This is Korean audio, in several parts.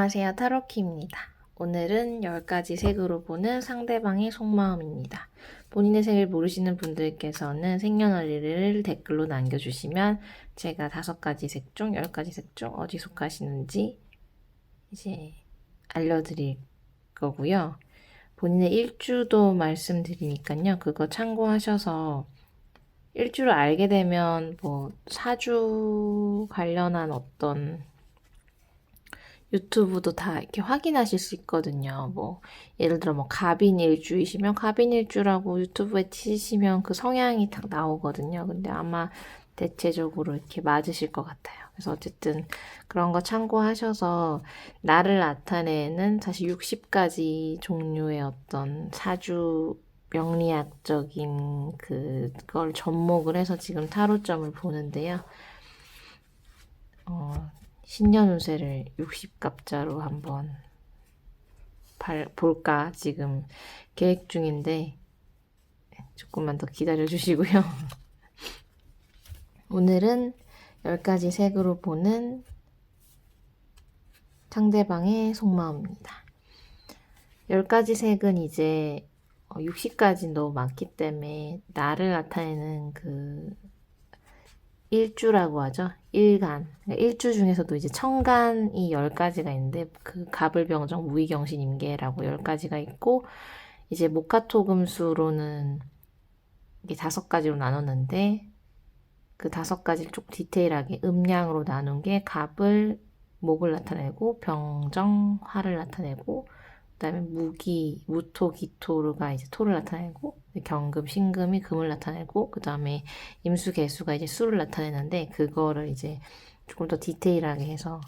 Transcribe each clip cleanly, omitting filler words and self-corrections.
안녕하세요. 타로키입니다. 오늘은 10가지 색으로 보는 상대방의 속마음입니다. 본인의 색을 모르시는 분들께서는 생년월일을 댓글로 남겨주시면 제가 5가지 색 중 10가지 색 중 어디 속하시는지 이제 알려드릴 거고요. 본인의 일주도 말씀드리니까요. 그거 참고하셔서 일주를 알게 되면 뭐 사주 관련한 어떤 유튜브도 다 이렇게 확인하실 수 있거든요. 뭐 예를 들어 뭐 갑인일주이시면 갑인일주라고 유튜브에 치시면 그 성향이 딱 나오거든요. 근데 아마 대체적으로 이렇게 맞으실 것 같아요. 그래서 어쨌든 그런 거 참고하셔서 나를 나타내는 사실 60가지 종류의 어떤 사주 명리학적인 그걸 접목을 해서 지금 타로점을 보는데요. 신년 운세를 60갑자로 한번 볼까 지금 계획 중인데 조금만 더 기다려 주시고요. 오늘은 10가지 색으로 보는 상대방의 속마음입니다. 10가지 색은 이제 60가지 너무 많기 때문에 나를 나타내는 그 일주라고 하죠. 일간. 일주 중에서도 이제 천간이 10가지가 있는데 그 갑을병정 무의경신 임계라고 10가지가 있고 이제 목화토금수로는 이게 5가지로 나눴는데 그 5가지를 좀 디테일하게 음양으로 나눈 게 갑을 목을 나타내고 병정 화를 나타내고 그다음에 무기, 무토, 기토가 이제 토를 나타내고 경금, 신금이 금을 나타내고 그다음에 임수, 개수가 이제 수를 나타내는데 그거를 이제 조금 더 디테일하게 해서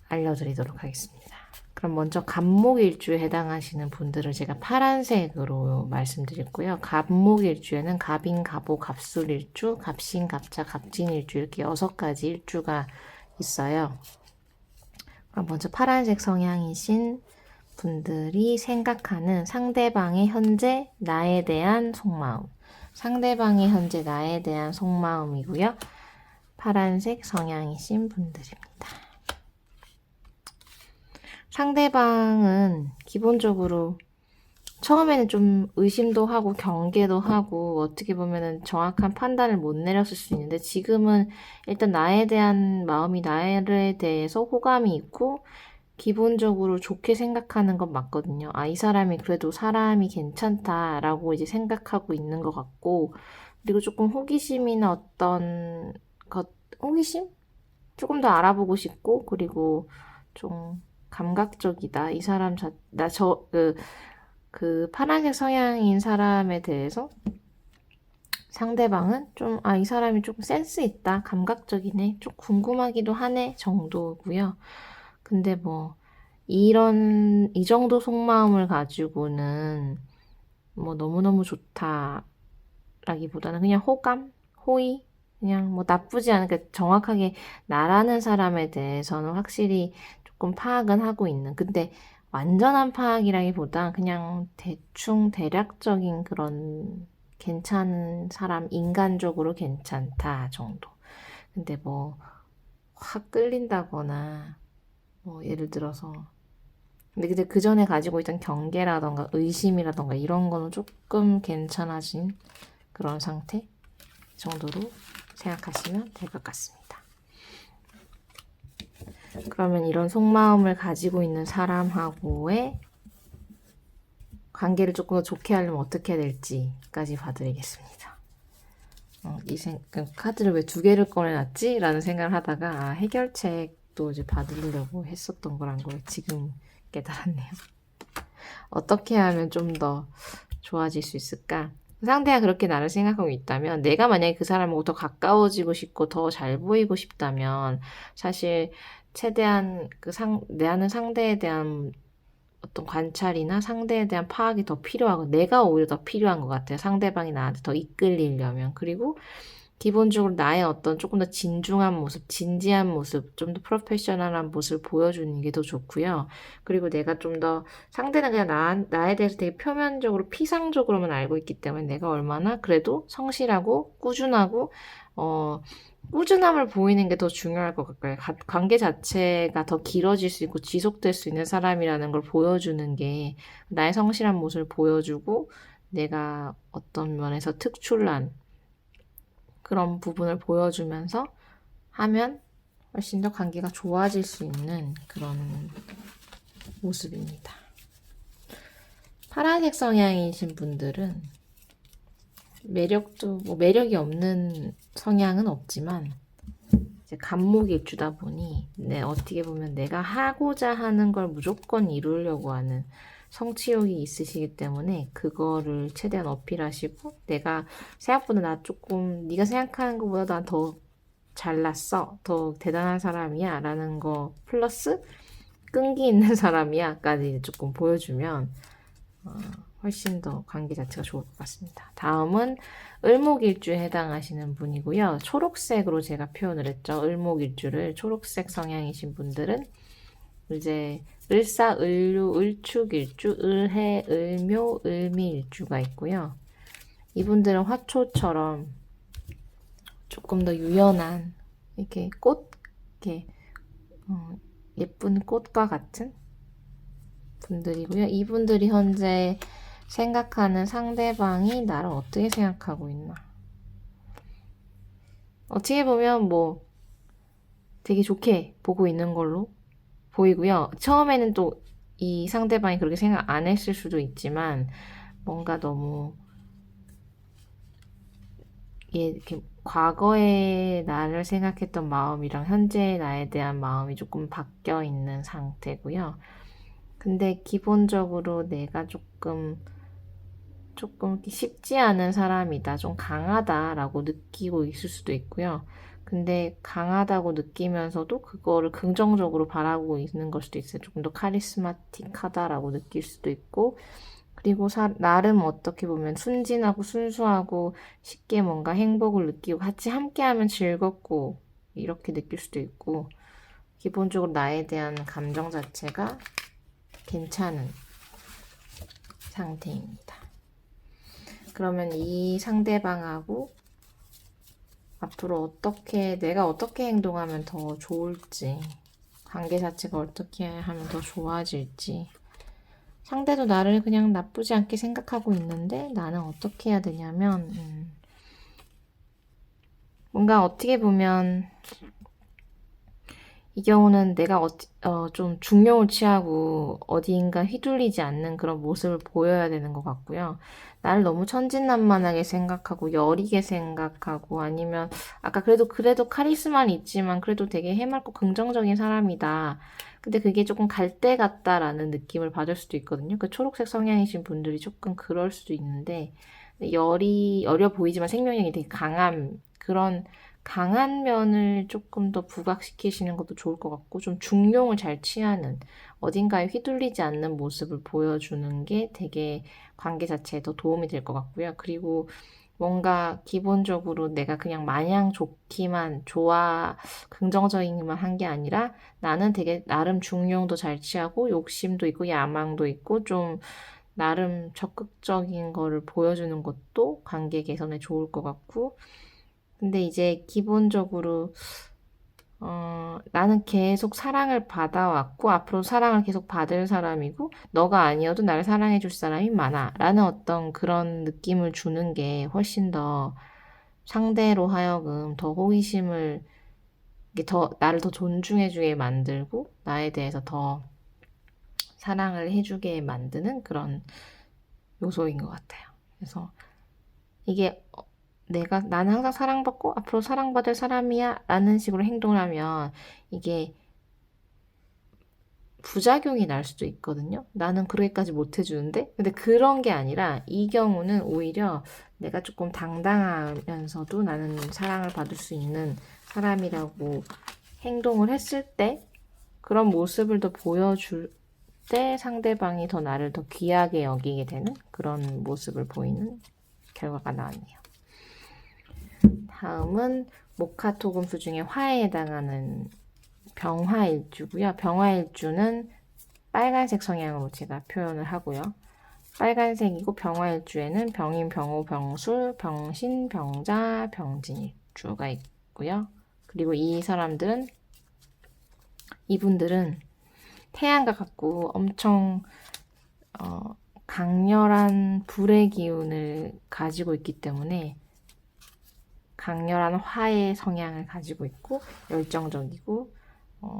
알려드리도록 하겠습니다. 그럼 먼저 갑목일주에 해당하시는 분들을 제가 파란색으로 말씀드렸고요. 갑목일주에는 갑인, 갑오, 갑술일주, 갑신, 갑자, 갑진일주 이렇게 6가지 일주가 있어요. 그럼 먼저 파란색 성향이신 분들이 생각하는 상대방의 현재 나에 대한 속마음. 상대방의 현재 나에 대한 속마음이고요. 파란색 성향이신 분들입니다. 상대방은 기본적으로 처음에는 좀 의심도 하고 경계도 하고 어떻게 보면은 정확한 판단을 못 내렸을 수 있는데 지금은 일단 나에 대한 마음이 나에 대해서 호감이 있고 기본적으로 좋게 생각하는 건 맞거든요. 아, 이 사람이 그래도 사람이 괜찮다라고 이제 생각하고 있는 것 같고 그리고 조금 호기심이나 어떤 것, 호기심? 조금 더 알아보고 싶고 그리고 좀 감각적이다. 이 사람 그 파란색 성향인 사람에 대해서 상대방은 좀, 아, 이 사람이 조금 센스 있다. 감각적이네. 좀 궁금하기도 하네. 정도고요. 근데 뭐, 이 정도 속마음을 가지고는 뭐 너무너무 좋다라기보다는 그냥 호감? 호의? 그냥 뭐 나쁘지 않으니까 정확하게 나라는 사람에 대해서는 확실히 조금 파악은 하고 있는. 근데 완전한 파악이라기보다 그냥 대충 대략적인 그런 괜찮은 사람, 인간적으로 괜찮다 정도. 근데 뭐 확 끌린다거나 뭐 예를 들어서 근데 그 전에 가지고 있던 경계라던가 의심이라던가 이런 거는 조금 괜찮아진 그런 상태 정도로 생각하시면 될 것 같습니다. 그러면 이런 속마음을 가지고 있는 사람하고의 관계를 조금 더 좋게 하려면 어떻게 해야 될지까지 봐드리겠습니다. 그 카드를 왜 2개를 꺼내놨지? 라는 생각을 하다가 해결책도 이제 받으려고 했었던 거란 걸 지금 깨달았네요. 어떻게 하면 좀 더 좋아질 수 있을까? 상대가 그렇게 나를 생각하고 있다면 내가 만약에 그 사람하고 더 가까워지고 싶고 더 잘 보이고 싶다면 사실 최대한 나는 상대에 대한 어떤 관찰이나 상대에 대한 파악이 더 필요하고 내가 오히려 더 필요한 것 같아요. 상대방이 나한테 더 이끌리려면. 그리고 기본적으로 나의 어떤 조금 더 진중한 모습, 진지한 모습, 좀 더 프로페셔널한 모습을 보여주는 게 더 좋고요. 그리고 내가 좀 더 상대는 그냥 나에 대해서 되게 표면적으로 피상적으로만 알고 있기 때문에 내가 얼마나 그래도 성실하고 꾸준하고 꾸준함을 보이는 게 더 중요할 것 같아요. 관계 자체가 더 길어질 수 있고 지속될 수 있는 사람이라는 걸 보여주는 게 나의 성실한 모습을 보여주고 내가 어떤 면에서 특출난 그런 부분을 보여주면서 하면 훨씬 더 관계가 좋아질 수 있는 그런 모습입니다. 파란색 성향이신 분들은 매력이 없는 성향은 없지만 이제 간목일주다 보니 어떻게 보면 내가 하고자 하는 걸 무조건 이루려고 하는 성취욕이 있으시기 때문에 그거를 최대한 어필하시고 내가 생각보다 네가 생각하는 것보다 난 더 잘났어, 더 대단한 사람이야 라는 거 플러스 끈기 있는 사람이야까지 조금 보여주면 훨씬 더 관계 자체가 좋을 것 같습니다. 다음은 을목일주에 해당하시는 분이고요. 초록색으로 제가 표현을 했죠. 을목일주를 초록색 성향이신 분들은 이제 을사, 을류, 을축일주, 을해, 을묘, 을미일주가 있고요. 이분들은 화초처럼 조금 더 유연한 이렇게 예쁜 꽃과 같은 분들이고요. 이분들이 현재 생각하는 상대방이 나를 어떻게 생각하고 있나. 어떻게 보면 되게 좋게 보고 있는 걸로 보이고요. 처음에는 또 이 상대방이 그렇게 생각 안 했을 수도 있지만 뭔가 너무 이렇게 과거의 나를 생각했던 마음이랑 현재의 나에 대한 마음이 조금 바뀌어 있는 상태고요. 근데 기본적으로 내가 조금 쉽지 않은 사람이다, 좀 강하다라고 느끼고 있을 수도 있고요. 근데 강하다고 느끼면서도 그거를 긍정적으로 바라고 있는 걸 수도 있어요. 조금 더 카리스마틱하다라고 느낄 수도 있고, 그리고 나름 어떻게 보면 순진하고 순수하고 쉽게 뭔가 행복을 느끼고 같이 함께하면 즐겁고 이렇게 느낄 수도 있고, 기본적으로 나에 대한 감정 자체가 괜찮은 상태입니다. 그러면 이 상대방하고 앞으로 내가 어떻게 행동하면 더 좋을지, 관계 자체가 어떻게 하면 더 좋아질지, 상대도 나를 그냥 나쁘지 않게 생각하고 있는데 나는 어떻게 해야 되냐면, 뭔가 어떻게 보면 이 경우는 내가 좀 중용을 취하고 어디인가 휘둘리지 않는 그런 모습을 보여야 되는 것 같고요. 나를 너무 천진난만하게 생각하고 여리게 생각하고 아니면 아까 그래도 카리스마는 있지만 그래도 되게 해맑고 긍정적인 사람이다. 근데 그게 조금 갈대 같다라는 느낌을 받을 수도 있거든요. 그 초록색 성향이신 분들이 조금 그럴 수도 있는데 여려 보이지만 생명력이 되게 그런 강한 면을 조금 더 부각시키시는 것도 좋을 것 같고, 좀 중용을 잘 취하는, 어딘가에 휘둘리지 않는 모습을 보여주는 게 되게 관계 자체에 더 도움이 될 것 같고요. 그리고 뭔가 기본적으로 내가 그냥 마냥 긍정적이기만 한 게 아니라 나는 되게 나름 중용도 잘 취하고 욕심도 있고 야망도 있고 좀 나름 적극적인 거를 보여주는 것도 관계 개선에 좋을 것 같고, 근데 이제 기본적으로 나는 계속 사랑을 받아왔고 앞으로 사랑을 계속 받을 사람이고 너가 아니어도 나를 사랑해줄 사람이 많아 라는 어떤 그런 느낌을 주는 게 훨씬 더 상대로 하여금 더 호기심을 나를 더 존중해주게 만들고 나에 대해서 더 사랑을 해주게 만드는 그런 요소인 것 같아요. 그래서 이게 나는 항상 사랑받고 앞으로 사랑받을 사람이야 라는 식으로 행동을 하면 이게 부작용이 날 수도 있거든요. 나는 그렇게까지 못 해주는데 근데 그런 게 아니라 이 경우는 오히려 내가 조금 당당하면서도 나는 사랑을 받을 수 있는 사람이라고 행동을 했을 때 그런 모습을 더 보여줄 때 상대방이 더 나를 더 귀하게 여기게 되는 그런 모습을 보이는 결과가 나왔네요. 다음은 목화토금수 중에 화에 해당하는 병화일주고요. 병화일주는 빨간색 성향으로 제가 표현을 하고요. 빨간색이고 병화일주에는 병인, 병호, 병술, 병신, 병자, 병진일주가 있고요. 그리고 이분들은 태양과 같고 엄청 강렬한 불의 기운을 가지고 있기 때문에 강렬한 화의 성향을 가지고 있고 열정적이고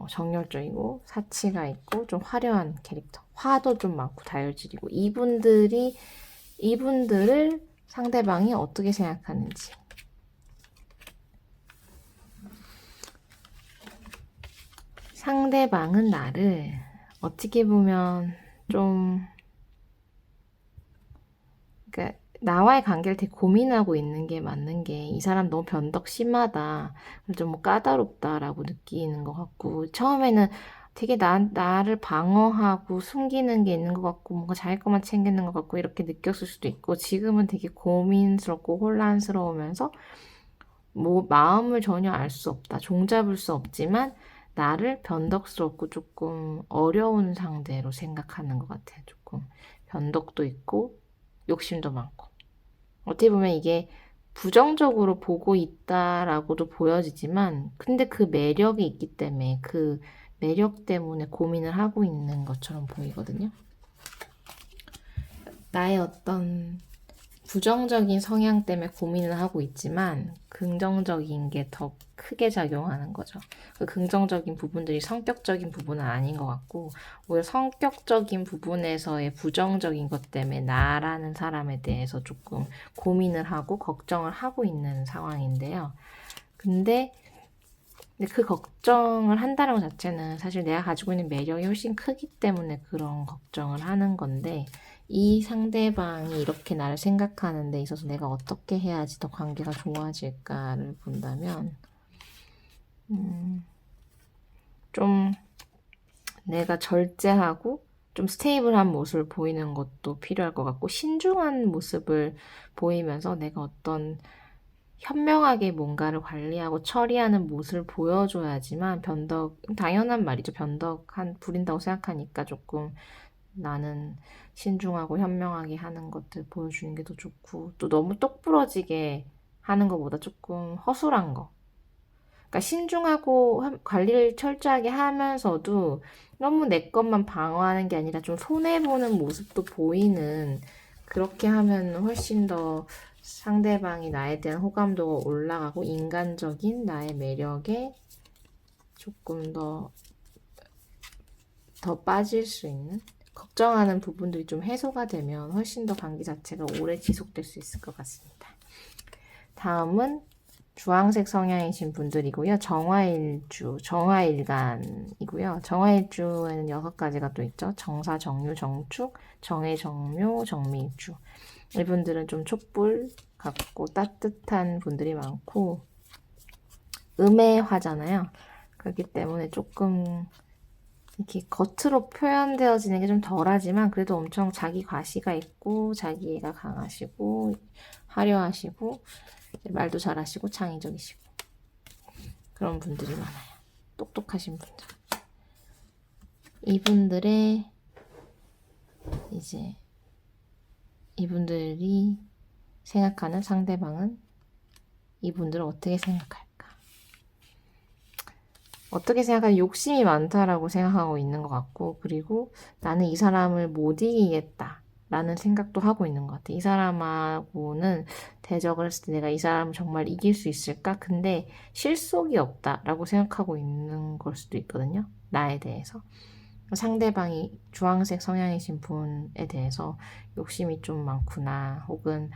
정열적이고 사치가 있고 좀 화려한 캐릭터, 화도 좀 많고 다혈질이고 이분들을 상대방이 어떻게 생각하는지. 상대방은 나를 어떻게 보면 좀, 그러니까 나와의 관계를 되게 고민하고 있는 게 맞는 게, 이 사람 너무 변덕 심하다, 좀 뭐 까다롭다라고 느끼는 것 같고, 처음에는 되게 나를 방어하고 숨기는 게 있는 것 같고, 뭔가 자기 것만 챙기는 것 같고, 이렇게 느꼈을 수도 있고, 지금은 되게 고민스럽고 혼란스러우면서, 뭐, 마음을 전혀 알 수 없다, 종잡을 수 없지만, 나를 변덕스럽고 조금 어려운 상대로 생각하는 것 같아요. 조금 변덕도 있고 욕심도 많고, 어떻게 보면 이게 부정적으로 보고 있다라고도 보여지지만, 근데 그 매력이 있기 때문에 그 매력 때문에 고민을 하고 있는 것처럼 보이거든요. 나의 어떤 부정적인 성향 때문에 고민을 하고 있지만 긍정적인 게 더 크게 작용하는 거죠. 그 긍정적인 부분들이 성격적인 부분은 아닌 것 같고, 오히려 성격적인 부분에서의 부정적인 것 때문에 나라는 사람에 대해서 조금 고민을 하고 걱정을 하고 있는 상황인데요. 근데 그 걱정을 한다는 것 자체는 사실 내가 가지고 있는 매력이 훨씬 크기 때문에 그런 걱정을 하는 건데, 이 상대방이 이렇게 나를 생각하는 데 있어서 내가 어떻게 해야지 더 관계가 좋아질까를 본다면, 좀 내가 절제하고 좀 스테이블한 모습을 보이는 것도 필요할 것 같고, 신중한 모습을 보이면서 내가 어떤 현명하게 뭔가를 관리하고 처리하는 모습을 보여줘야지만, 당연한 말이죠. 부린다고 생각하니까 조금 나는 신중하고 현명하게 하는 것들 보여주는 게 더 좋고, 또 너무 똑부러지게 하는 것보다 조금 허술한 거. 그러니까 신중하고 관리를 철저하게 하면서도 너무 내 것만 방어하는 게 아니라 좀 손해보는 모습도 보이는, 그렇게 하면 훨씬 더 상대방이 나에 대한 호감도가 올라가고 인간적인 나의 매력에 조금 더 빠질 수 있는, 걱정하는 부분들이 좀 해소가 되면 훨씬 더 관계 자체가 오래 지속될 수 있을 것 같습니다. 다음은 주황색 성향이신 분들이고요. 정화일간이고요. 정화일주에는 6가지가 또 있죠. 정사, 정유, 정축, 정해, 정묘, 정미일주. 이분들은 좀 촛불 같고 따뜻한 분들이 많고, 음해화잖아요. 그렇기 때문에 조금 이렇게 겉으로 표현되어지는 게 좀 덜하지만, 그래도 엄청 자기 과시가 있고 자기애가 강하시고 화려하시고 말도 잘하시고 창의적이시고 그런 분들이 많아요. 똑똑하신 분들. 이분들이 생각하는 상대방은 이분들을 어떻게 생각할까? 어떻게 생각하면 욕심이 많다라고 생각하고 있는 것 같고, 그리고 나는 이 사람을 못 이기겠다 라는 생각도 하고 있는 것 같아. 이 사람하고는 대적을 했을 때 내가 이 사람을 정말 이길 수 있을까? 근데 실속이 없다라고 생각하고 있는 걸 수도 있거든요. 나에 대해서. 상대방이 주황색 성향이신 분에 대해서 욕심이 좀 많구나, 혹은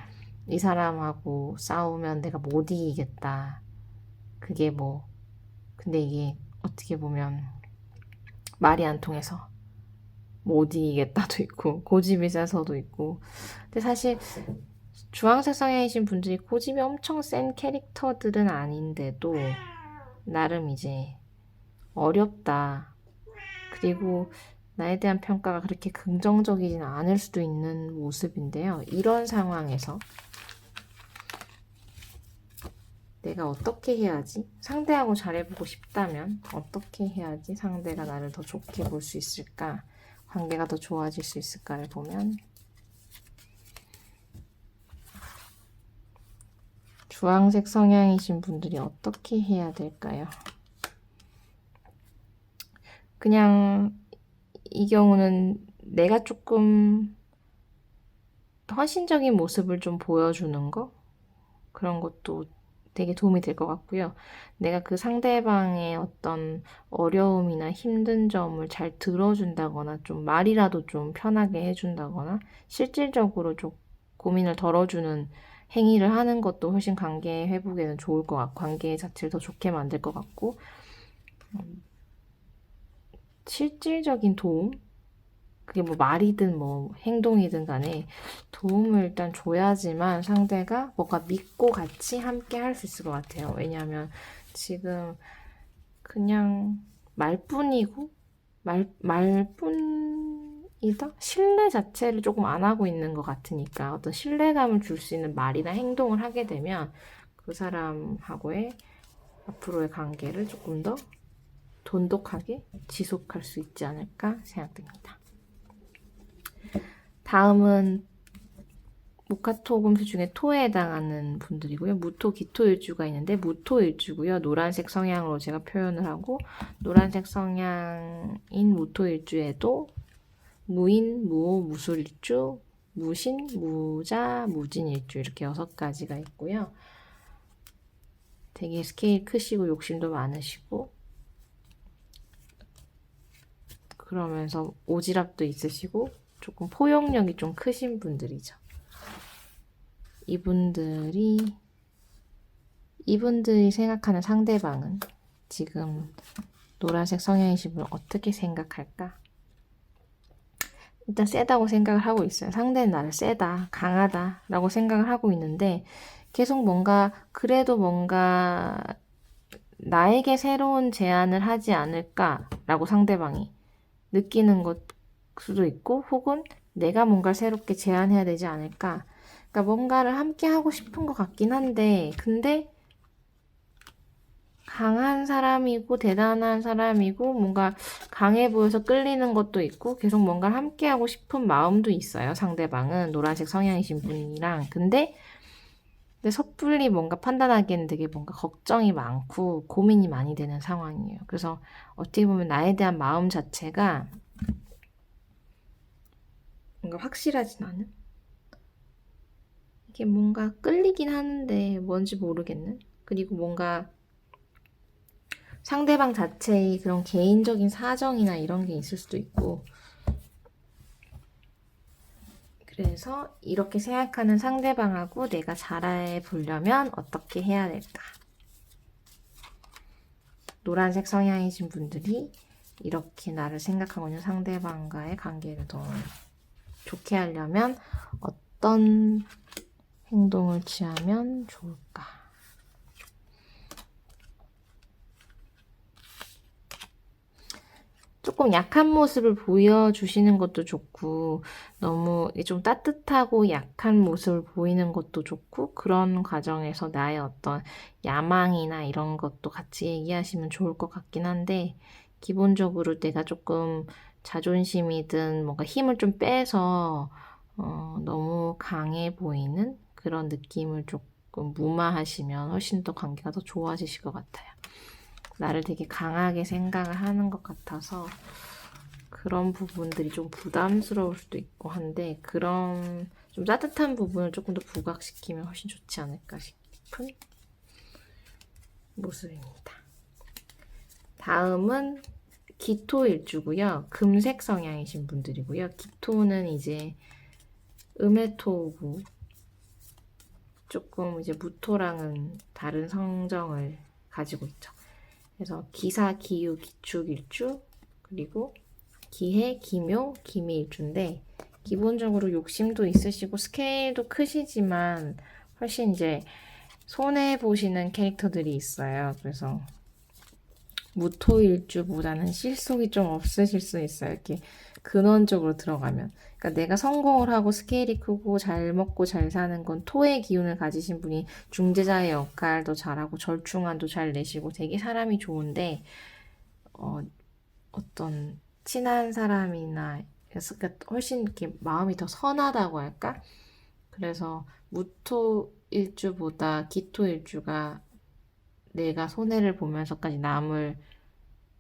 이 사람하고 싸우면 내가 못 이기겠다. 그게 근데 이게 어떻게 보면 말이 안 통해서 못 이기겠다도 있고, 고집이 세서도 있고. 근데 사실 주황색 성향이신 분들이 고집이 엄청 센 캐릭터들은 아닌데도 나름 이제 어렵다, 그리고 나에 대한 평가가 그렇게 긍정적이진 않을 수도 있는 모습인데요. 이런 상황에서 내가 어떻게 해야지? 상대하고 잘해보고 싶다면 어떻게 해야지 상대가 나를 더 좋게 볼 수 있을까? 관계가 더 좋아질 수 있을까를 보면, 주황색 성향이신 분들이 어떻게 해야 될까요? 그냥 이 경우는 내가 조금 헌신적인 모습을 좀 보여주는 거? 그런 것도 되게 도움이 될 것 같고요. 내가 그 상대방의 어떤 어려움이나 힘든 점을 잘 들어준다거나 좀 말이라도 좀 편하게 해준다거나 실질적으로 좀 고민을 덜어주는 행위를 하는 것도 훨씬 관계 회복에는 좋을 것 같고 관계 자체를 더 좋게 만들 것 같고 실질적인 도움? 그게 뭐 말이든 뭐 행동이든 간에 도움을 일단 줘야지만 상대가 뭔가 믿고 같이 함께 할 수 있을 것 같아요. 왜냐하면 지금 그냥 말뿐이고 말뿐이다? 신뢰 자체를 조금 안 하고 있는 것 같으니까 어떤 신뢰감을 줄 수 있는 말이나 행동을 하게 되면 그 사람하고의 앞으로의 관계를 조금 더 돈독하게 지속할 수 있지 않을까 생각됩니다. 다음은 목화토금수 중에 토에 해당하는 분들이고요. 무토, 기토일주가 있는데 무토일주고요. 노란색 성향으로 제가 표현을 하고 노란색 성향인 무토일주에도 무인, 무오, 무술일주, 무신, 무자, 무진일주 이렇게 6가지가 있고요. 되게 스케일 크시고 욕심도 많으시고 그러면서 오지랖도 있으시고 조금 포용력이 좀 크신 분들이죠. 이분들이 생각하는 상대방은 지금 노란색 성향이신 분을 어떻게 생각할까? 일단 세다고 생각을 하고 있어요. 상대는 나를 세다, 강하다 라고 생각을 하고 있는데 계속 뭔가 그래도 뭔가 나에게 새로운 제안을 하지 않을까라고 상대방이 느끼는 것 수도 있고 혹은 내가 뭔가 새롭게 제안해야 되지 않을까. 그러니까 뭔가를 함께 하고 싶은 것 같긴 한데 근데 강한 사람이고 대단한 사람이고 뭔가 강해 보여서 끌리는 것도 있고 계속 뭔가를 함께 하고 싶은 마음도 있어요. 상대방은 노란색 성향이신 분이랑 근데 섣불리 뭔가 판단하기에는 되게 뭔가 걱정이 많고 고민이 많이 되는 상황이에요. 그래서 어떻게 보면 나에 대한 마음 자체가 뭔가 확실하진 않은? 이게 뭔가 끌리긴 하는데 뭔지 모르겠는? 그리고 뭔가 상대방 자체의 그런 개인적인 사정이나 이런 게 있을 수도 있고 그래서 이렇게 생각하는 상대방하고 내가 잘해 보려면 어떻게 해야 될까? 노란색 성향이신 분들이 이렇게 나를 생각하고 있는 상대방과의 관계를 더 좋게 하려면 어떤 행동을 취하면 좋을까? 조금 약한 모습을 보여주시는 것도 좋고 너무 좀 따뜻하고 약한 모습을 보이는 것도 좋고 그런 과정에서 나의 어떤 야망이나 이런 것도 같이 얘기하시면 좋을 것 같긴 한데 기본적으로 내가 조금 자존심이든 뭔가 힘을 좀 빼서 너무 강해 보이는 그런 느낌을 조금 무마하시면 훨씬 더 관계가 더 좋아지실 것 같아요. 나를 되게 강하게 생각을 하는 것 같아서 그런 부분들이 좀 부담스러울 수도 있고 한데 그런 좀 따뜻한 부분을 조금 더 부각시키면 훨씬 좋지 않을까 싶은 모습입니다. 다음은 기토일주고요. 금색 성향이신 분들이고요. 기토는 이제 음해토고 조금 이제 무토랑은 다른 성정을 가지고 있죠. 그래서 기사, 기유, 기축일주 그리고 기해, 기묘, 기미일주인데 기본적으로 욕심도 있으시고 스케일도 크시지만 훨씬 이제 손해 보시는 캐릭터들이 있어요. 그래서 무토일주보다는 실속이 좀 없으실 수 있어요. 이렇게 근원적으로 들어가면. 그러니까 내가 성공을 하고 스케일이 크고 잘 먹고 잘 사는 건 토의 기운을 가지신 분이 중재자의 역할도 잘하고 절충안도 잘 내시고 되게 사람이 좋은데 어떤 친한 사람이나 그러니까 훨씬 이렇게 마음이 더 선하다고 할까? 그래서 무토일주보다 기토일주가 내가 손해를 보면서까지 남을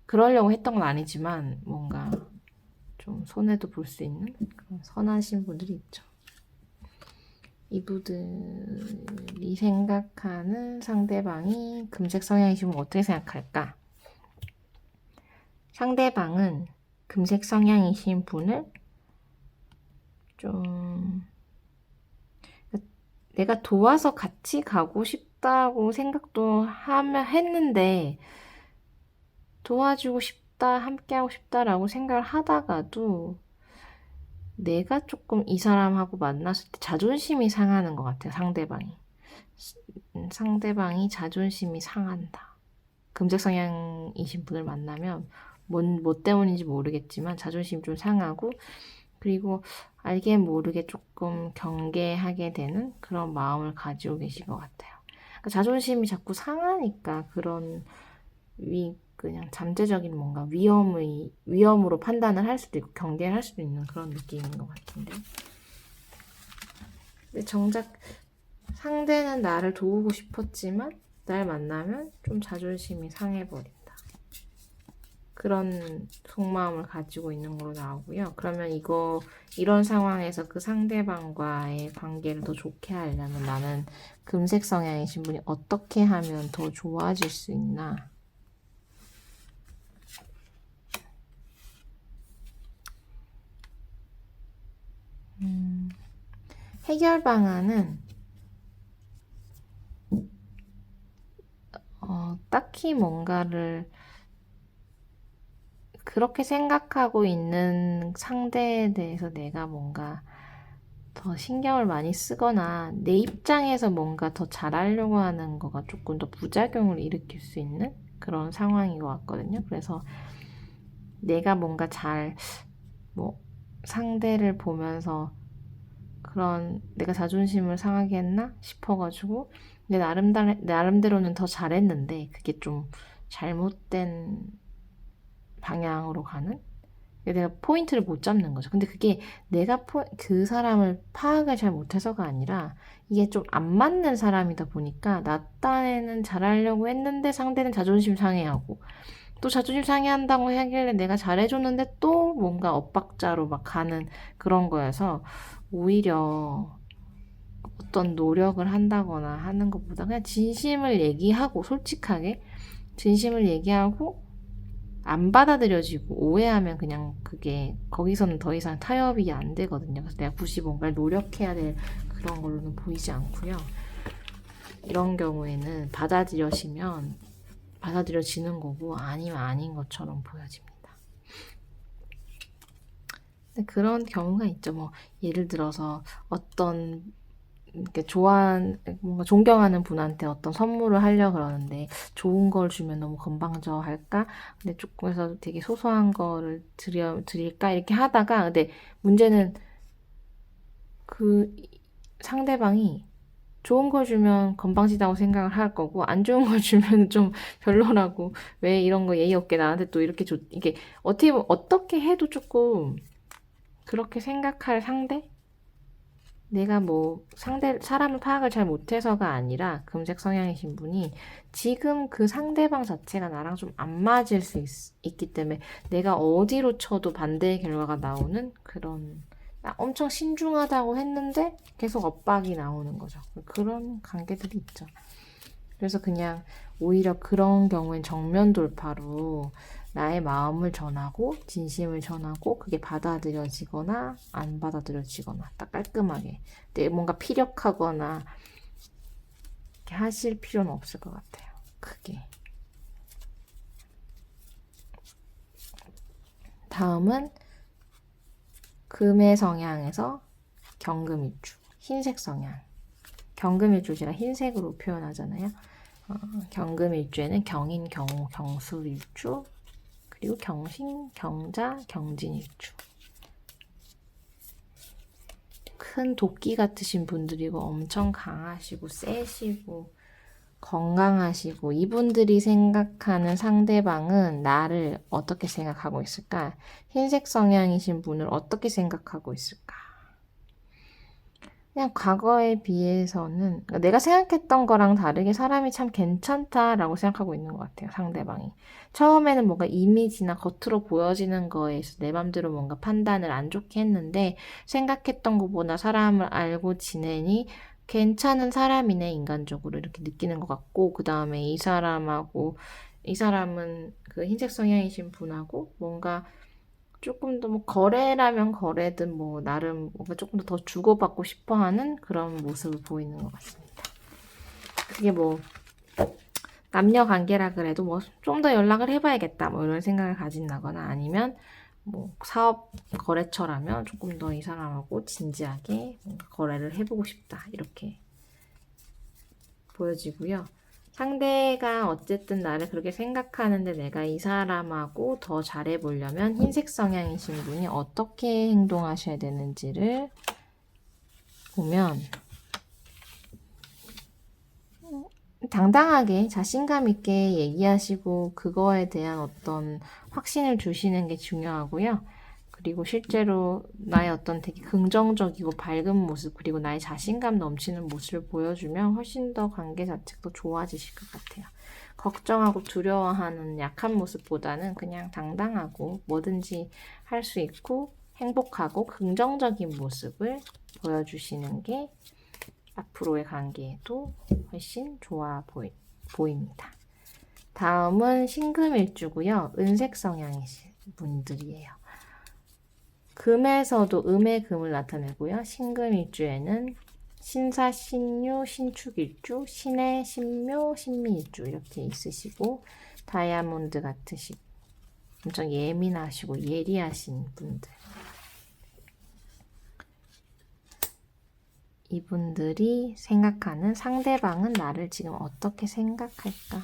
그러려고 했던 건 아니지만 뭔가 좀 손해도 볼 수 있는 그런 선하신 분들이 있죠. 이분들이 생각하는 상대방이 금색 성향이시면 어떻게 생각할까? 상대방은 금색 성향이신 분을 좀 내가 도와서 같이 가고 싶다고 생각도 했는데 도와주고 싶다, 함께하고 싶다라고 생각을 하다가도 내가 조금 이 사람하고 만났을 때 자존심이 상하는 것 같아요, 상대방이. 상대방이 자존심이 상한다. 금색 성향이신 분을 만나면 뭐 때문인지 모르겠지만 자존심이 좀 상하고 그리고 알게 모르게 조금 경계하게 되는 그런 마음을 가지고 계신 것 같아요. 그러니까 자존심이 자꾸 상하니까 그런 그냥 잠재적인 뭔가 위험으로 판단을 할 수도 있고 경계를 할 수도 있는 그런 느낌인 것 같은데. 근데 정작 상대는 나를 도우고 싶었지만 날 만나면 좀 자존심이 상해버린다. 그런 속마음을 가지고 있는 걸로 나오고요. 그러면 이런 상황에서 그 상대방과의 관계를 더 좋게 하려면 나는 금색 성향이신 분이 어떻게 하면 더 좋아질 수 있나? 해결 방안은 딱히 뭔가를 그렇게 생각하고 있는 상대에 대해서 내가 뭔가 더 신경을 많이 쓰거나 내 입장에서 뭔가 더 잘하려고 하는 거가 조금 더 부작용을 일으킬 수 있는 그런 상황인 것 같거든요. 그래서 내가 뭔가 상대를 보면서 그런 내가 자존심을 상하게 했나 싶어가지고 내 나름대로는 더 잘했는데 그게 좀 잘못된 방향으로 가는 내가 포인트를 못 잡는 거죠. 근데 그게 내가 그 사람을 파악을 잘 못해서가 아니라 이게 좀 안 맞는 사람이다 보니까 나 딴에는 잘하려고 했는데 상대는 자존심 상해하고 또 자존심 상해한다고 하길래 내가 잘해줬는데 또 뭔가 엇박자로 막 가는 그런 거여서 오히려 어떤 노력을 한다거나 하는 것보다 그냥 진심을 얘기하고 솔직하게 진심을 얘기하고 안 받아들여지고 오해하면 그냥 그게 거기서는 더 이상 타협이 안 되거든요. 그래서 내가 굳이 뭔가를 노력해야 될 그런 걸로는 보이지 않고요. 이런 경우에는 받아들여지는 거고 아니면 아닌 것처럼 보여집니다. 근데 그런 경우가 있죠. 뭐 예를 들어서 어떤 이렇게 뭔가 존경하는 분한테 어떤 선물을 하려 그러는데 좋은 걸 주면 너무 건방져 할까? 근데 조금 해서 되게 소소한 거를 드릴까? 이렇게 하다가 근데 문제는 그 상대방이 좋은 걸 주면 건방지다고 생각을 할 거고 안 좋은 걸 주면 좀 별로라고 왜 이런 거 예의 없게 나한테 또 이게 어떻게 보면 어떻게 해도 조금 그렇게 생각할 상대? 내가 사람을 파악을 잘 못해서가 아니라 금색 성향이신 분이 지금 그 상대방 자체가 나랑 좀 안 맞을 수 있기 때문에 내가 어디로 쳐도 반대의 결과가 나오는 그런 엄청 신중하다고 했는데 계속 엇박이 나오는 거죠. 그런 관계들이 있죠. 그래서 그냥 오히려 그런 경우엔 정면 돌파로 나의 마음을 전하고 진심을 전하고 그게 받아들여지거나 안 받아들여지거나 딱 깔끔하게 뭔가 피력하거나 이렇게 하실 필요는 없을 것 같아요. 크게. 다음은 금의 성향에서 경금일주, 흰색 성향. 경금일주 제가 흰색으로 표현하잖아요. 경금일주에는 경인, 경호, 경술일주, 그리고 경신, 경자, 경진일주. 큰 도끼 같으신 분들이고 엄청 강하시고 세시고 건강하시고 이분들이 생각하는 상대방은 나를 어떻게 생각하고 있을까? 흰색 성향이신 분을 어떻게 생각하고 있을까? 그냥 과거에 비해서는 그러니까 내가 생각했던 거랑 다르게 사람이 참 괜찮다라고 생각하고 있는 것 같아요. 상대방이. 처음에는 뭔가 이미지나 겉으로 보여지는 거에서 내 맘대로 뭔가 판단을 안 좋게 했는데 생각했던 것보다 사람을 알고 지내니 괜찮은 사람이네 인간적으로 이렇게 느끼는 것 같고 그 다음에 이 사람은 그 흰색 성향이신 분하고 뭔가 조금 더 뭐 거래라면 거래든 뭐 나름 뭔가 조금 더 주고받고 싶어하는 그런 모습을 보이는 것 같습니다. 그게 뭐 남녀 관계라 그래도 뭐 좀 더 연락을 해봐야겠다 뭐 이런 생각을 가진다거나 아니면 뭐 사업 거래처라면 조금 더 이 사람하고 진지하게 뭔가 거래를 해보고 싶다 이렇게 보여지고요. 상대가 어쨌든 나를 그렇게 생각하는데 내가 이 사람하고 더 잘해보려면 흰색 성향이신 분이 어떻게 행동하셔야 되는지를 보면 당당하게 자신감 있게 얘기하시고 그거에 대한 어떤 확신을 주시는 게 중요하고요. 그리고 실제로 나의 어떤 되게 긍정적이고 밝은 모습 그리고 나의 자신감 넘치는 모습을 보여주면 훨씬 더 관계 자체가 좋아지실 것 같아요. 걱정하고 두려워하는 약한 모습보다는 그냥 당당하고 뭐든지 할 수 있고 행복하고 긍정적인 모습을 보여주시는 게 앞으로의 관계에도 훨씬 좋아 보입니다. 다음은 신금일주고요. 은색 성향이신 분들이에요. 금에서도 음의 금을 나타내고요. 신금일주에는 신사, 신유, 신축일주, 신해, 신묘, 신미일주 이렇게 있으시고 다이아몬드 같으시고 엄청 예민하시고 예리하신 분들 이분들이 생각하는 상대방은 나를 지금 어떻게 생각할까?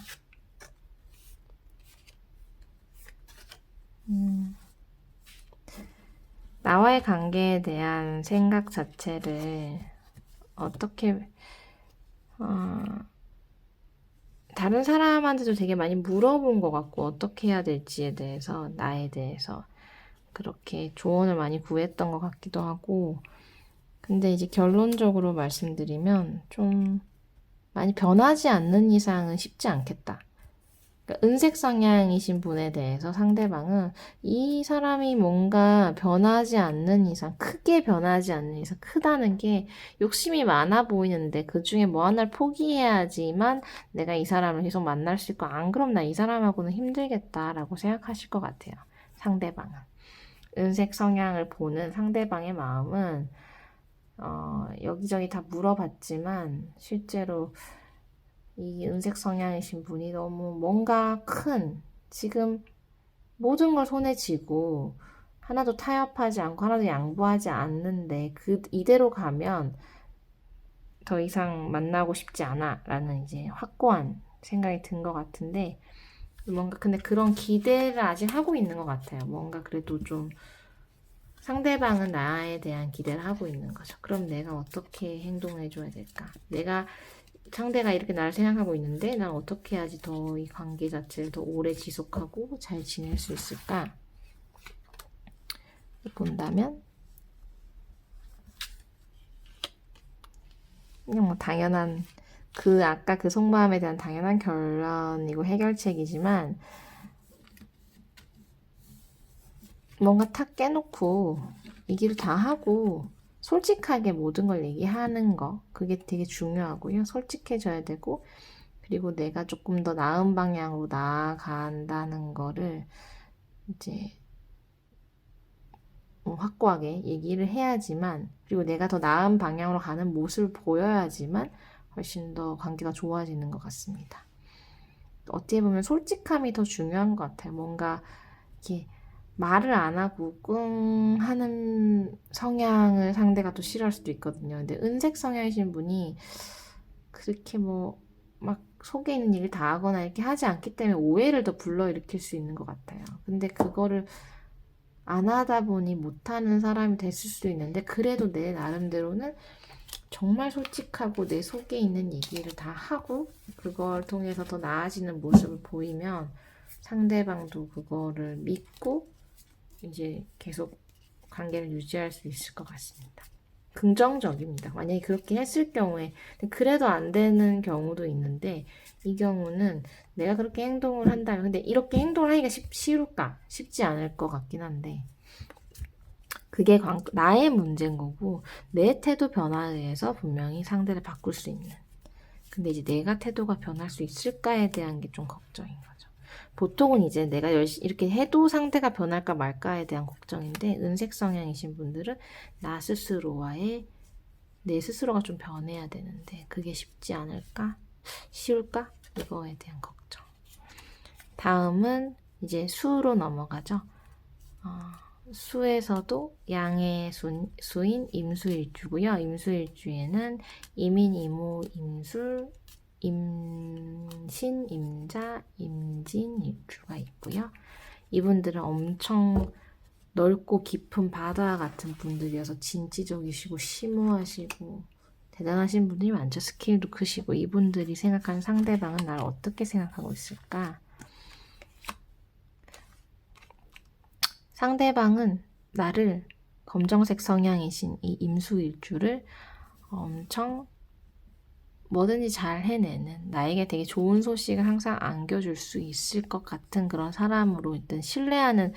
나와의 관계에 대한 생각 자체를 어떻게 다른 사람한테도 되게 많이 물어본 것 같고 어떻게 해야 될지에 대해서 나에 대해서 그렇게 조언을 많이 구했던 것 같기도 하고 근데 이제 결론적으로 말씀드리면 좀 많이 변하지 않는 이상은 쉽지 않겠다. 그러니까 은색 성향이신 분에 대해서 상대방은 이 사람이 뭔가 변하지 않는 이상, 크게 변하지 않는 이상, 크다는 게 욕심이 많아 보이는데 그 중에 뭐 하나를 포기해야지만 내가 이 사람을 계속 만날 수 있고 안 그럼 나 이 사람하고는 힘들겠다라고 생각하실 것 같아요. 상대방은. 은색 성향을 보는 상대방의 마음은 여기저기 다 물어봤지만 실제로 이 은색 성향이신 분이 너무 뭔가 지금 모든 걸 손에 쥐고 하나도 타협하지 않고 하나도 양보하지 않는데 이대로 가면 더 이상 만나고 싶지 않아 라는 이제 확고한 생각이 든 것 같은데 뭔가 근데 그런 기대를 아직 하고 있는 것 같아요. 뭔가 그래도 좀 상대방은 나에 대한 기대를 하고 있는 거죠. 그럼 내가 어떻게 행동해줘야 될까? 상대가 이렇게 나를 생각하고 있는데 난 어떻게 해야지 더 이 관계 자체를 더 오래 지속하고 잘 지낼 수 있을까? 본다면 그냥 뭐 당연한 아까 그 속마음에 대한 당연한 결론이고 해결책이지만 뭔가 탁 깨놓고 얘기를 다 하고 솔직하게 모든 걸 얘기하는 거 그게 되게 중요하고요. 솔직해져야 되고 그리고 내가 조금 더 나은 방향으로 나아간다는 거를 이제 확고하게 얘기를 해야지만 그리고 내가 더 나은 방향으로 가는 모습을 보여야지만 훨씬 더 관계가 좋아지는 것 같습니다. 어떻게 보면 솔직함이 더 중요한 것 같아요. 뭔가 이렇게 말을 안 하고 끙 하는 성향을 상대가 또 싫어할 수도 있거든요. 근데 은색 성향이신 분이 그렇게 뭐 막 속에 있는 일을 다 하거나 이렇게 하지 않기 때문에 오해를 더 불러일으킬 수 있는 것 같아요. 근데 그거를 안 하다 보니 못하는 사람이 됐을 수도 있는데 그래도 내 나름대로는 정말 솔직하고 내 속에 있는 얘기를 다 하고 그걸 통해서 더 나아지는 모습을 보이면 상대방도 그거를 믿고 이제 계속 관계를 유지할 수 있을 것 같습니다. 긍정적입니다. 만약에 그렇게 했을 경우에 그래도 안 되는 경우도 있는데 이 경우는 내가 그렇게 행동을 한다면 근데 이렇게 행동을 하기가 쉬울까? 쉽지 않을 것 같긴 한데 그게 나의 문제인 거고 내 태도 변화에 의해서 분명히 상대를 바꿀 수 있는 근데 이제 내가 태도가 변할 수 있을까에 대한 게 좀 걱정인 거죠. 보통은 이제 내가 이렇게 해도 상대가 변할까 말까에 대한 걱정인데 은색 성향이신 분들은 나 스스로와의 내 스스로가 좀 변해야 되는데 그게 쉽지 않을까? 쉬울까? 이거에 대한 걱정. 다음은 이제 수로 넘어가죠. 수에서도 양의 수인 임수일주고요. 임수일주에는 임인, 이모, 임술, 임신, 임자, 임진, 일주가 있고요. 이분들은 엄청 넓고 깊은 바다 같은 분들이어서 진취적이시고 심오하시고 대단하신 분들이 많죠. 스킬도 크시고 이분들이 생각하는 상대방은 나를 어떻게 생각하고 있을까? 상대방은 나를 검정색 성향이신 이 임수일주를 엄청 뭐든지 잘 해내는 나에게 되게 좋은 소식을 항상 안겨줄 수 있을 것 같은 그런 사람으로 일단 신뢰하는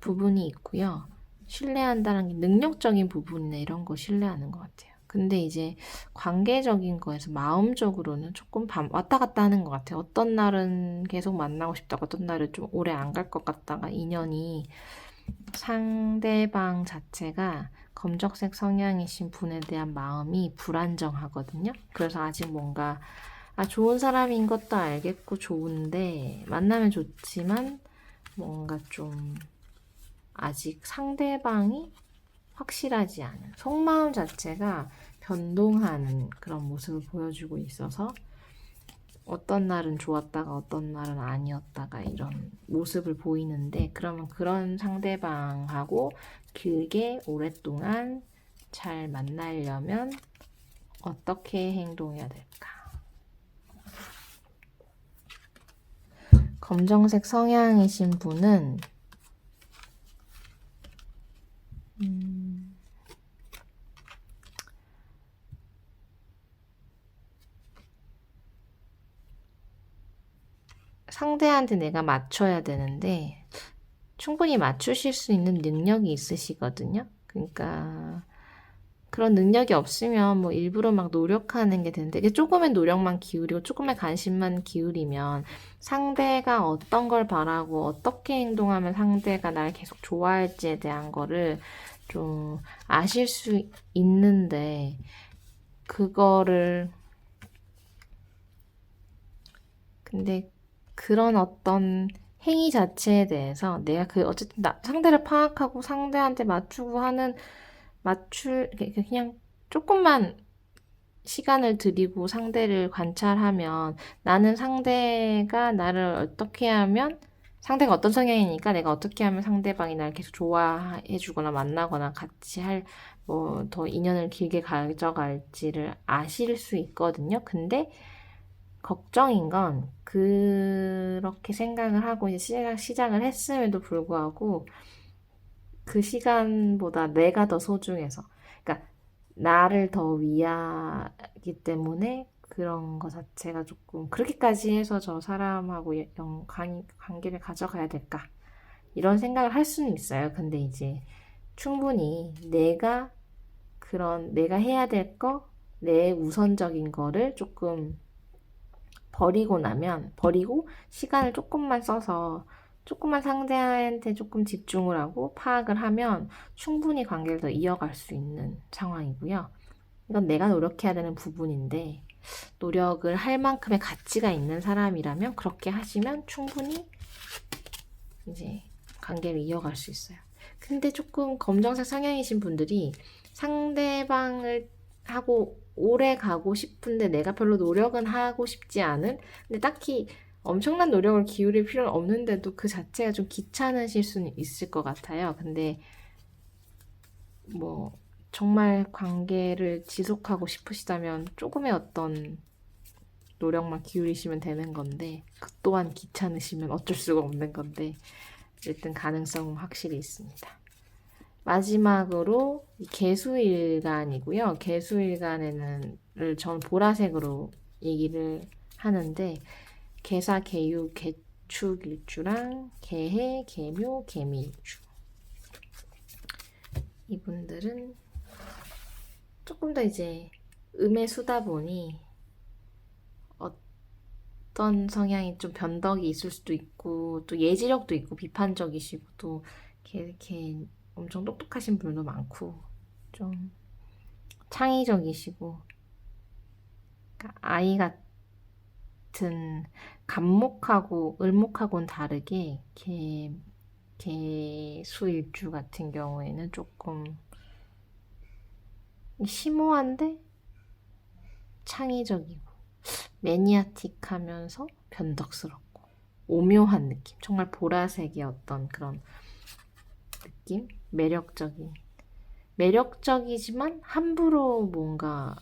부분이 있고요. 신뢰한다는 게 능력적인 부분이나 이런 거 신뢰하는 것 같아요. 근데 이제 관계적인 거에서 마음적으로는 조금 왔다 갔다 하는 것 같아요. 어떤 날은 계속 만나고 싶다가 어떤 날은 좀 오래 안 갈 것 같다가 인연이 상대방 자체가 검정색 성향이신 분에 대한 마음이 불안정하거든요. 그래서 아직 뭔가 좋은 사람인 것도 알겠고 좋은데 만나면 좋지만 뭔가 좀 아직 상대방이 확실하지 않은 속마음 자체가 변동하는 그런 모습을 보여주고 있어서 어떤 날은 좋았다가 어떤 날은 아니었다가 이런 모습을 보이는데 그러면 그런 상대방하고 길게 오랫동안 잘 만나려면 어떻게 행동해야 될까? 검정색 성향이신 분은 상대한테 내가 맞춰야 되는데 충분히 맞추실 수 있는 능력이 있으시거든요. 그러니까 그런 능력이 없으면 뭐 일부러 막 노력하는 게 되는데 조금의 노력만 기울이고 조금의 관심만 기울이면 상대가 어떤 걸 바라고 어떻게 행동하면 상대가 날 계속 좋아할지에 대한 거를 좀 아실 수 있는데 그거를 근데 그런 어떤 행위 자체에 대해서 내가 어쨌든 상대를 파악하고 상대한테 맞추고 하는 그냥 조금만 시간을 들이고 상대를 관찰하면 나는 상대가 나를 어떻게 하면 상대가 어떤 성향이니까 내가 어떻게 하면 상대방이 나를 계속 좋아해 주거나 만나거나 같이 뭐 더 인연을 길게 가져갈지를 아실 수 있거든요. 근데 걱정인 건 그렇게 생각을 하고 이제 시작을 했음에도 불구하고 그 시간보다 내가 더 소중해서 그러니까 나를 더 위하기 때문에 그런 거 자체가 조금 그렇게까지 해서 저 사람하고 관계를 가져가야 될까 이런 생각을 할 수는 있어요. 근데 이제 충분히 내가 해야 될 거, 내 우선적인 거를 조금 버리고 시간을 조금만 써서 조금만 상대한테 조금 집중을 하고 파악을 하면 충분히 관계를 더 이어갈 수 있는 상황이고요. 이건 내가 노력해야 되는 부분인데 노력을 할 만큼의 가치가 있는 사람이라면 그렇게 하시면 충분히 이제 관계를 이어갈 수 있어요. 근데 조금 검정색 성향이신 분들이 상대방을 하고 오래 가고 싶은데 내가 별로 노력은 하고 싶지 않은 근데 딱히 엄청난 노력을 기울일 필요는 없는데도 그 자체가 좀 귀찮으실 수는 있을 것 같아요. 근데 뭐 정말 관계를 지속하고 싶으시다면 조금의 어떤 노력만 기울이시면 되는 건데 그 또한 귀찮으시면 어쩔 수가 없는 건데 일단 가능성은 확실히 있습니다. 마지막으로 개수일간이고요. 개수일간에는 전 보라색으로 얘기를 하는데 개사, 개유, 개축일주랑 개해, 개묘, 개미일주. 이분들은 조금 더 이제 음의 수다 보니 어떤 성향이 좀 변덕이 있을 수도 있고 또 예지력도 있고 비판적이시고 또 이렇게 엄청 똑똑하신 분도 많고 좀 창의적이시고 그러니까 아이 같은 간목하고 을목하고는 다르게 개수일주 같은 경우에는 조금 심오한데 창의적이고 매니아틱하면서 변덕스럽고 오묘한 느낌, 정말 보라색의 어떤 그런 느낌? 매력적이지만 함부로 뭔가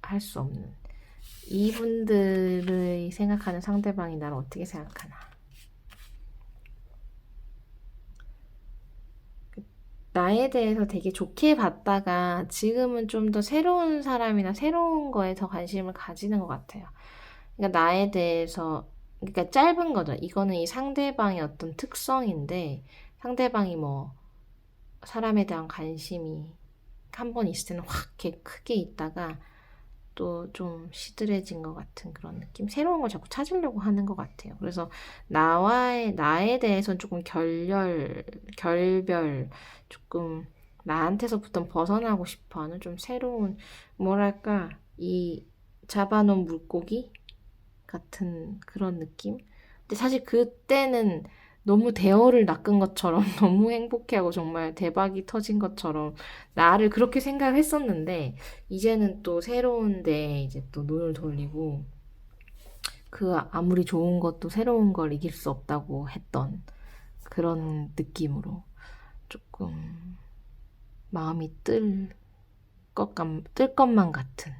할 수 없는 이분들의 생각하는 상대방이 나를 어떻게 생각하나. 나에 대해서 되게 좋게 봤다가 지금은 좀 더 새로운 사람이나 새로운 거에 더 관심을 가지는 것 같아요. 그러니까 나에 대해서, 그러니까 짧은 거죠. 이거는 이 상대방의 어떤 특성인데, 상대방이 뭐, 사람에 대한 관심이 한 번 있을 때는 확 이렇게 크게 있다가 또 좀 시들해진 것 같은 그런 느낌? 새로운 걸 자꾸 찾으려고 하는 것 같아요. 그래서 나에 대해서는 조금 결별, 조금 나한테서부터 벗어나고 싶어 하는 좀 새로운, 뭐랄까, 이 잡아놓은 물고기 같은 그런 느낌? 근데 사실 그때는 너무 대어를 낚은 것처럼 너무 행복해하고 정말 대박이 터진 것처럼 나를 그렇게 생각을 했었는데 이제는 또 새로운 데 이제 또 눈을 돌리고 그 아무리 좋은 것도 새로운 걸 이길 수 없다고 했던 그런 느낌으로 조금 마음이 뜰 것만 같은.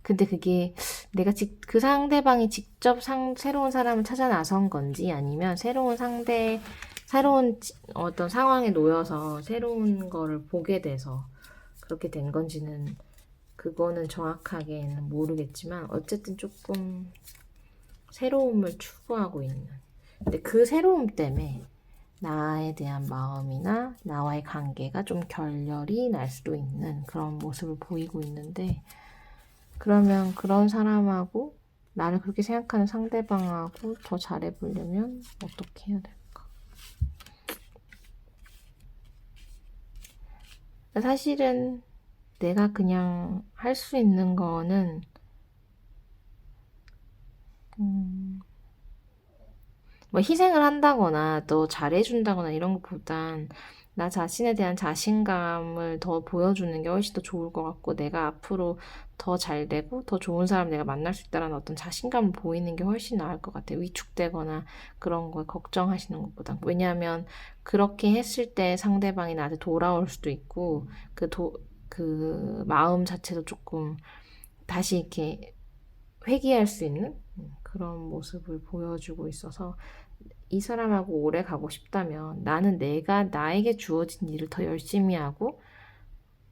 근데 그게 내가 그 상대방이 직접 새로운 사람을 찾아 나선 건지 아니면 새로운 어떤 상황에 놓여서 새로운 거를 보게 돼서 그렇게 된 건지는 그거는 정확하게는 모르겠지만 어쨌든 조금 새로움을 추구하고 있는. 근데 그 새로움 때문에 나에 대한 마음이나 나와의 관계가 좀 결렬이 날 수도 있는 그런 모습을 보이고 있는데 그러면 그런 사람하고 나를 그렇게 생각하는 상대방하고 더 잘해보려면 어떻게 해야 될까? 사실은 내가 그냥 할 수 있는 거는 뭐 희생을 한다거나 또 잘해준다거나 이런 것보단 나 자신에 대한 자신감을 더 보여주는 게 훨씬 더 좋을 것 같고 내가 앞으로 더 잘되고 더 좋은 사람 내가 만날 수 있다는 어떤 자신감을 보이는 게 훨씬 나을 것 같아요. 위축되거나 그런 걸 걱정하시는 것보다. 왜냐하면 그렇게 했을 때 상대방이 나한테 돌아올 수도 있고 그 마음 자체도 조금 다시 이렇게 회귀할 수 있는 그런 모습을 보여주고 있어서 이 사람하고 오래 가고 싶다면 나는 나에게 주어진 일을 더 열심히 하고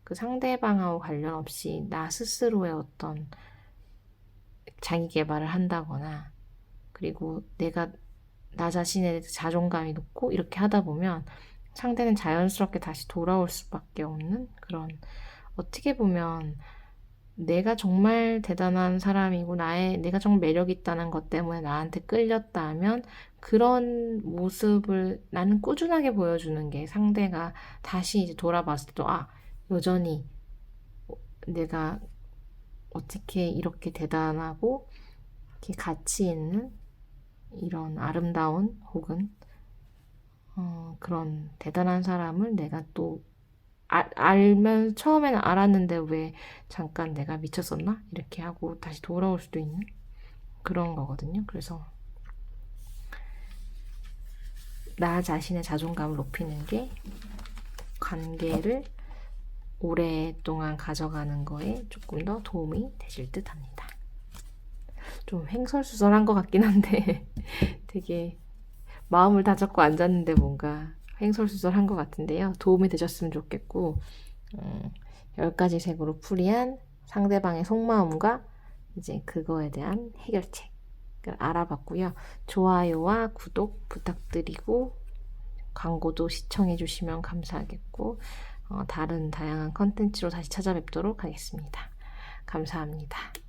그 상대방하고 관련 없이 나 스스로의 어떤 자기 개발을 한다거나 그리고 내가 나 자신에 대해서 자존감이 높고 이렇게 하다 보면 상대는 자연스럽게 다시 돌아올 수밖에 없는 그런 어떻게 보면 내가 정말 대단한 사람이고 내가 정말 매력 있다는 것 때문에 나한테 끌렸다 하면 그런 모습을 나는 꾸준하게 보여주는 게 상대가 다시 이제 돌아봤을 때도 여전히 내가 어떻게 이렇게 대단하고 이렇게 가치 있는 이런 아름다운 혹은 그런 대단한 사람을 내가 또 알면 처음에는 알았는데 왜 잠깐 내가 미쳤었나? 이렇게 하고 다시 돌아올 수도 있는 그런 거거든요. 그래서 나 자신의 자존감을 높이는 게 관계를 오랫동안 가져가는 거에 조금 더 도움이 되실 듯 합니다. 좀 횡설수설한 것 같긴 한데 되게 마음을 다잡고 앉았는데 뭔가 횡설수설한 것 같은데요. 도움이 되셨으면 좋겠고 10가지 색으로 풀이한 상대방의 속마음과 이제 그거에 대한 해결책을 알아봤고요. 좋아요와 구독 부탁드리고 광고도 시청해 주시면 감사하겠고 다른 다양한 컨텐츠로 다시 찾아뵙도록 하겠습니다. 감사합니다.